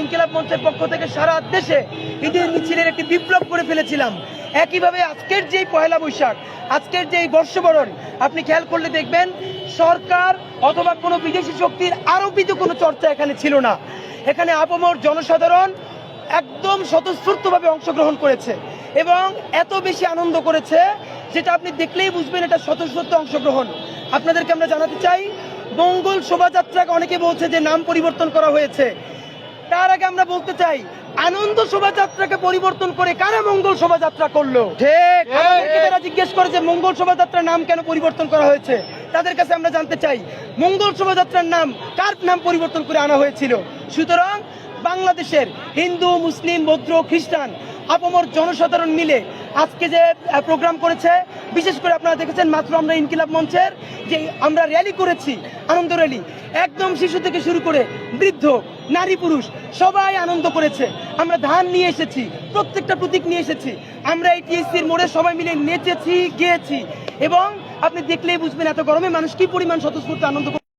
ইনকিলাব মঞ্চের পক্ষ থেকে সারা দেশে ঈদের মিছিলের একটি বিপ্লব করে ফেলেছিলাম। একইভাবে আজকের যে পয়লা বৈশাখ, আজকের যে বর্ষবরণ, আপনি খেয়াল করলে দেখবেন সরকার অথবা কোনো বিদেশি শক্তির আরোপিত কোনো চর্চা এখানে ছিল না। এখানে আপামর জনসাধারণ একদম স্বতঃস্ফূর্তভাবে অংশগ্রহণ করেছে এবং এত বেশি আনন্দ করেছে যেটা আপনি দেখলেই বুঝবেন এটা স্বতঃস্ফূর্ত অংশগ্রহণ। আপনাদেরকে আমরা জানাতে চাই, মঙ্গল শোভাযাত্রাকে অনেকে বলছে যে নাম পরিবর্তন করা হয়েছে। তার আগে আমরা বলতে চাই, আনন্দ শোভাযাত্রাকে পরিবর্তন করে কারা মঙ্গল শোভাযাত্রা করলো? ঠিক, তারা জিজ্ঞেস করে যে মঙ্গল শোভাযাত্রার নাম কেন পরিবর্তন করা হয়েছে। তাদের কাছে আমরা জানতে চাই, মঙ্গল শোভাযাত্রার নাম কার নাম পরিবর্তন করে আনা হয়েছিল? সুতরাং বাংলাদেশের হিন্দু, মুসলিম, বৌদ্ধ, খ্রিস্টান আপামর জনসাধারণ মিলে আজকে যে প্রোগ্রাম করেছে, বিশেষ করে আপনারা দেখেছেন মাত্র আমরা ইনকিলাব মঞ্চের যে আমরা র্যালি করেছি, আনন্দ র্যালি, একদম শিশু থেকে শুরু করে বৃদ্ধ, নারী, পুরুষ সবাই আনন্দ করেছে। আমরা ধান নিয়ে এসেছি, প্রত্যেকটা প্রতীক নিয়ে এসেছি, আমরা এই টিএসসির মোড়ে সবাই মিলে নেচেছি, গেয়েছি এবং আপনি দেখলেই বুঝবেন এত গরমে মানুষ কি পরিমাণ স্বতঃস্ফূর্ত আনন্দ